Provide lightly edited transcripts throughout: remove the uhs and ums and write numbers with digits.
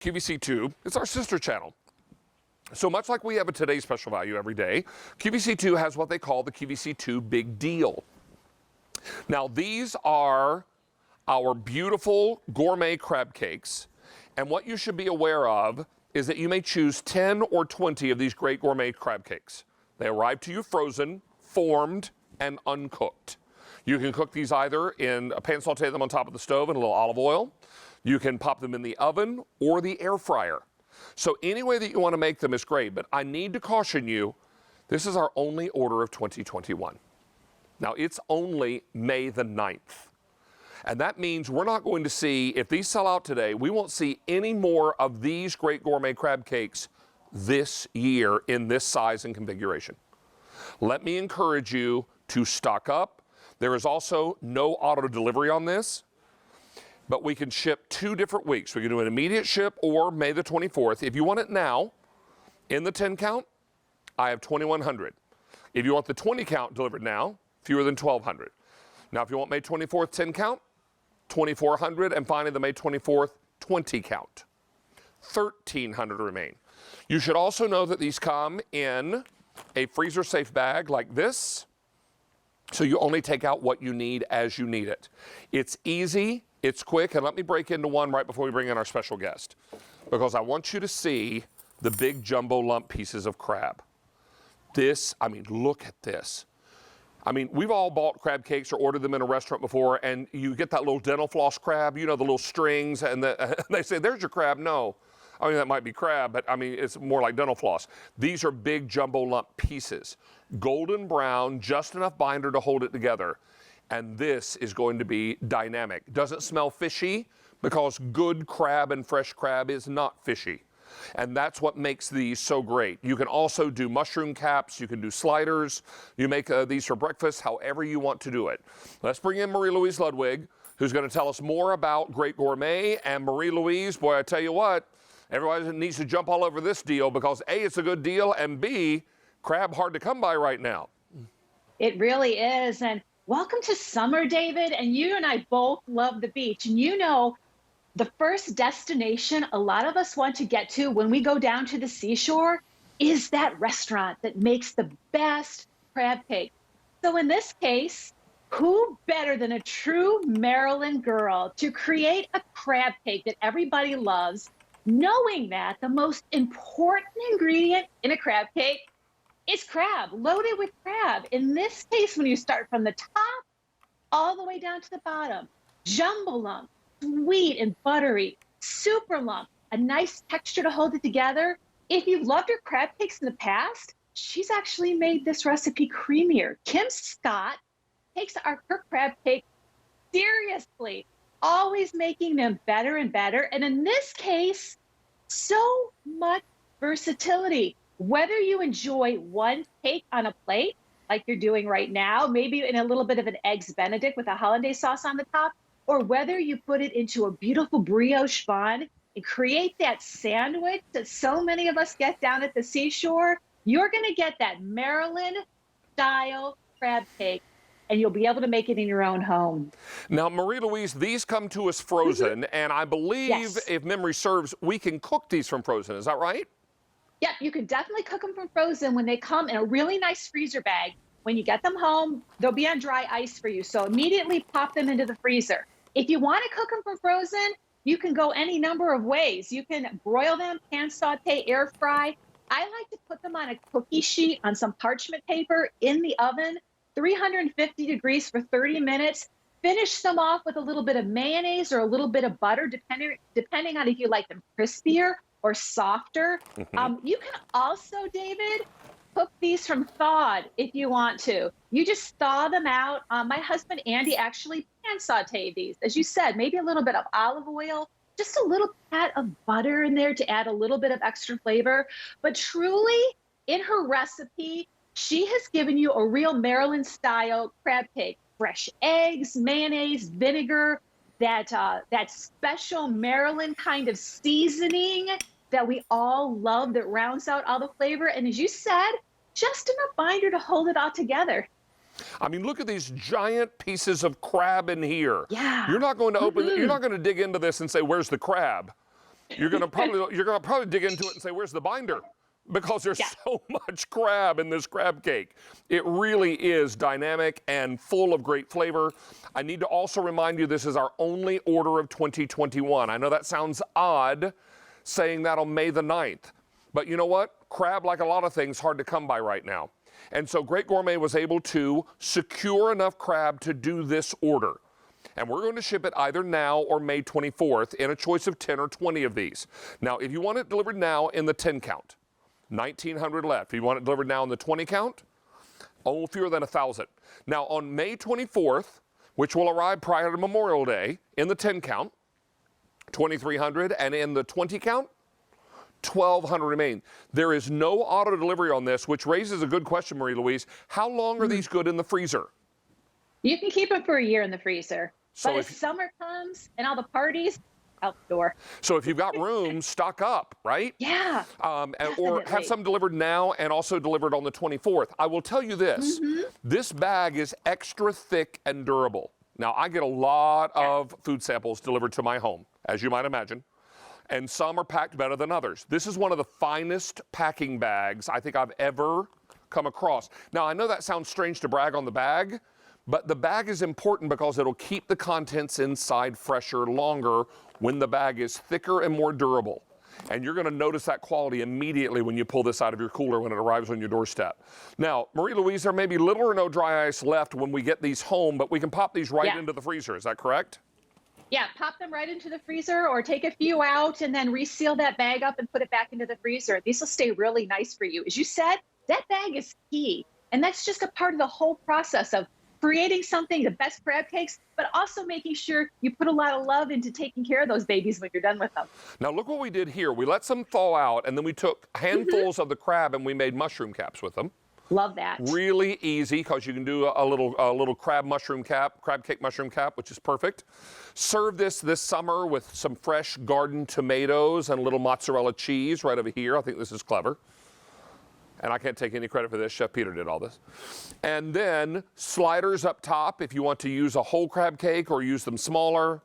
QVC2, it's our sister channel. So much like we have a Today's Special Value every day, QVC2 has what they call the QVC2 Big Deal. Now, these are our beautiful gourmet crab cakes, and what you should be aware of is that you may choose 10 or 20 of these great gourmet crab cakes. They arrive to you frozen, formed, and uncooked. You can cook these either in a pan, saute them on top of the stove in a little olive oil. You can pop them in the oven or the air fryer. So any way that you want to make them is great, but I need to caution you, this is our only order of 2021. Now, it's only May the 9th. And that means we're not going to see, if these sell out today, we won't see any more of these great gourmet crab cakes this year in this size and configuration. Let me encourage you to stock up. There is also no auto delivery on this, but we can ship 2 different weeks. We can do an immediate ship or May the 24th. If you want it now, in the 10 count, I have 2,100. If you want the 20 count delivered now, fewer than 1,200. Now, if you want May 24th 10 count, 2,400, and finally the May 24th 20 count. 1,300 remain. You should also know that these come in a freezer safe bag like this, so you only take out what you need as you need it. It's easy, it's quick, and let me break into one right before we bring in our special guest, because I want you to see the big jumbo lump pieces of crab. This, I mean, look at this. I mean, we've all bought crab cakes or ordered them in a restaurant before, and you get that little dental floss crab, you know, the little strings, and they say, there's your crab. No. I mean, that might be crab, but I mean, it's more like dental floss. These are big jumbo lump pieces. Golden brown, just enough binder to hold it together. And this is going to be dynamic. Doesn't smell fishy, because good crab and fresh crab is not fishy. And that's what makes these so great. You can also do mushroom caps, you can do sliders, you make these for breakfast, however you want to do it. Let's bring in Marie-Louise Ludwig, who's going to tell us more about Great Gourmet. And Marie-Louise, boy, I tell you what, everybody needs to jump all over this deal, because A, it's a good deal, and B, crab hard to come by right now. It really is. And welcome to summer, David. And you and I both love the beach. And you know, the first destination a lot of us want to get to when we go down to the seashore is that restaurant that makes the best crab cake. So in this case, who better than a true Maryland girl to create a crab cake that everybody loves, knowing that the most important ingredient in a crab cake is crab, loaded with crab. In this case, when you start from the top all the way down to the bottom, jumbo lump, sweet and buttery, super lump, a nice texture to hold it together. If you've loved her crab cakes in the past, she's actually made this recipe creamier. Kim Scott takes our crab cake seriously, always making them better and better. And in this case, so much versatility. Whether you enjoy one cake on a plate, like you're doing right now, maybe in a little bit of an Eggs Benedict with a hollandaise sauce on the top, or whether you put it into a beautiful brioche bun and create that sandwich that so many of us get down at the seashore, you're going to get that Maryland-style crab cake, and you'll be able to make it in your own home. Now, Marie-Louise, these come to us frozen, and I believe, Yes. if memory serves, we can cook these from frozen. Is that right? Yep, you can definitely cook them from frozen when they come in a really nice freezer bag. When you get them home, they'll be on dry ice for you, so immediately pop them into the freezer. If you want to cook them from frozen, you can go any number of ways. You can broil them, pan saute, air fry. I like to put them on a cookie sheet on some parchment paper in the oven, 350 degrees for 30 minutes. Finish them off with a little bit of mayonnaise or a little bit of butter, depending on if you like them crispier or softer. You can also, David, cook these from thawed if you want to. You just thaw them out. My husband, Andy, actually pan sauteed these. As you said, maybe a little bit of olive oil, just a little pat of butter in there to add a little bit of extra flavor. But truly, in her recipe, she has given you a real Maryland-style crab cake. Fresh eggs, mayonnaise, vinegar, that special Maryland kind of seasoning that we all love that rounds out all the flavor. And as you said, just enough binder to hold it all together. I mean, look at these giant pieces of crab in here. Yeah. You're not going to open, you're not going to dig into this and say, where's the crab? you're gonna probably dig into it and say, where's the binder? Because there's so much crab in this crab cake. It really is dynamic and full of great flavor. I need to also remind you this is our only order of 2021. I know that sounds odd saying that on May the 9th, but you know what? Crab, like a lot of things, hard to come by right now. And so Great Gourmet was able to secure enough crab to do this order. And we're going to ship it either now or May 24th in a choice of 10 or 20 of these. Now, if you want it delivered now in the 10 count, 1,900 left. If you want it delivered now in the 20 count, oh, fewer than 1,000. Now, on May 24th, which will arrive prior to Memorial Day, in the 10 count, 2,300, and in the 20 count, 1,200 remain. There is no auto delivery on this, which raises a good question, Marie Louise. How long are these good in the freezer? You can keep it for a year in the freezer. So but as summer comes and all the parties, out the door. So if you've got room, stock up, right? Yeah. Or have some delivered now and also delivered on the 24th. I will tell you this, this bag is extra thick and durable. Now, I get a lot of food samples delivered to my home, as you might imagine, and some are packed better than others. This is one of the finest packing bags I think I've ever come across. Now, I know that sounds strange to brag on the bag, but the bag is important because it'll keep the contents inside fresher longer when the bag is thicker and more durable. And you're gonna notice that quality immediately when you pull this out of your cooler when it arrives on your doorstep. Now, Marie Louise, there may be little or no dry ice left when we get these home, but we can pop these right into the freezer, is that correct? Yeah, pop them right into the freezer or take a few out and then reseal that bag up and put it back into the freezer. These will stay really nice for you. As you said, that bag is key. And that's just a part of the whole process of creating something, the best crab cakes, but also making sure you put a lot of love into taking care of those babies when you're done with them. Now look what we did here. We let some thaw out and then we took handfuls of the crab and we made mushroom caps with them. Love that. Really easy because you can do a little crab cake mushroom cap, which is perfect. Serve this summer with some fresh garden tomatoes and a little mozzarella cheese right over here. I think this is clever. And I can't take any credit for this. Chef Peter did all this. And then sliders up top if you want to use a whole crab cake or use them smaller.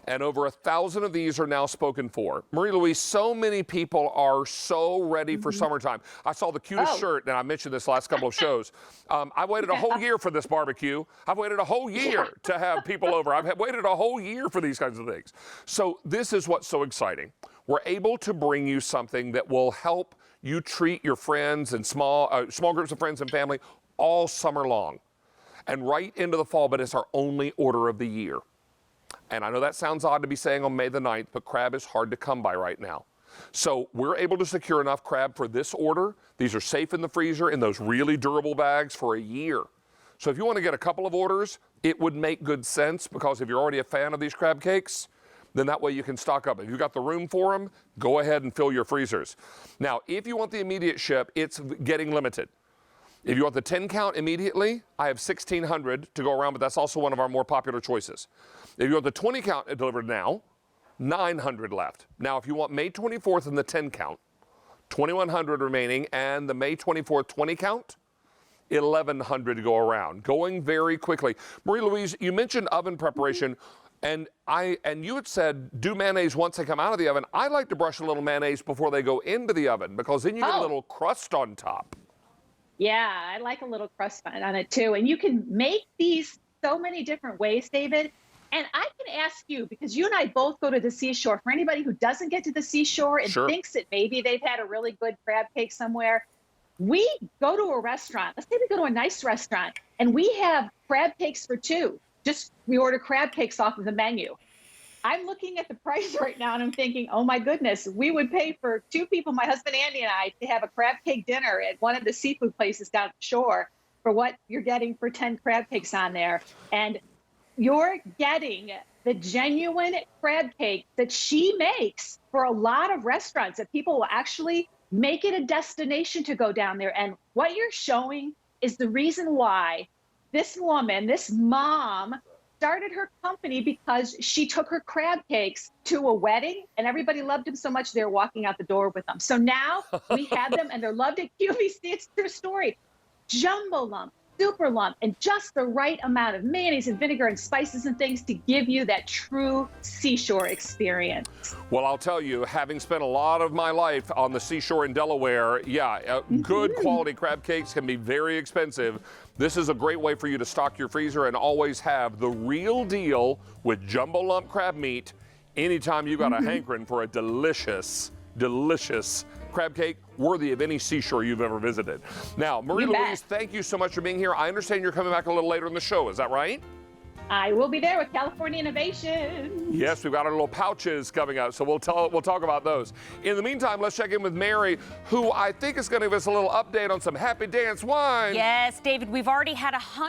And over 1,000 of these are now spoken for. Marie Louise, so many people are so ready for summertime. I saw the cutest shirt, and I mentioned this last couple of shows. I waited a whole year for this barbecue. I've waited a whole year to have people over. I've waited a whole year for these kinds of things. So this is what's so exciting. We're able to bring you something that will help you treat your friends and small groups of friends and family all summer long and right into the fall, but it's our only order of the year. And I know that sounds odd to be saying on May the 9th, but crab is hard to come by right now. So we're able to secure enough crab for this order. These are safe in the freezer in those really durable bags for a year. So if you want to get a couple of orders, it would make good sense because if you're already a fan of these crab cakes, then that way you can stock up. If you've got the room for them, go ahead and fill your freezers. Now, if you want the immediate ship, it's getting limited. If you want the 10 count immediately, I have 1,600 to go around, but that's also one of our more popular choices. If you want the 20 count delivered now, 900 left. Now, if you want May 24th and the 10 count, 2,100 remaining, and the May 24th 20 count, 1,100 to go around. Going very quickly. Marie Louise, you mentioned oven preparation. And you had said do mayonnaise once they come out of the oven. I like to brush a little mayonnaise before they go into the oven because then you get a little crust on top. Yeah, I like a little crust on it too. And you can make these so many different ways, David. And I can ask you, because you and I both go to the seashore, for anybody who doesn't get to the seashore and thinks that maybe they've had a really good crab cake somewhere, we go to a restaurant. Let's say we go to a nice restaurant and we have crab cakes for two. We order crab cakes off of the menu. I'm looking at the price right now and I'm thinking, oh my goodness, we would pay for two people, my husband Andy and I, to have a crab cake dinner at one of the seafood places down the shore for what you're getting for 10 crab cakes on there. And you're getting the genuine crab cake that she makes for a lot of restaurants that people will actually make it a destination to go down there. And what you're showing is the reason why this woman, this mom, started her company because she took her crab cakes to a wedding and everybody loved them so much they were walking out the door with them. So now we have them and they're loved at QVC. It's a true story. Jumbo lump, super lump and just the right amount of mayonnaise and vinegar and spices and things to give you that true seashore experience. Well, I'll tell you, having spent a lot of my life on the seashore in Delaware, yeah, good quality crab cakes can be very expensive. This is a great way for you to stock your freezer and always have the real deal with jumbo lump crab meat anytime you got a hankering for a delicious, delicious crab cake worthy of any seashore you've ever visited. Now, Marie Louise, thank you so much for being here. I understand you're coming back a little later in the show. Is that right? I will be there with California Innovation. Yes, we've got our little pouches coming up, so we'll talk about those. In the meantime, let's check in with Mary, who I think is going to give us a little update on some Happy Dance wine. Yes, David, we've already had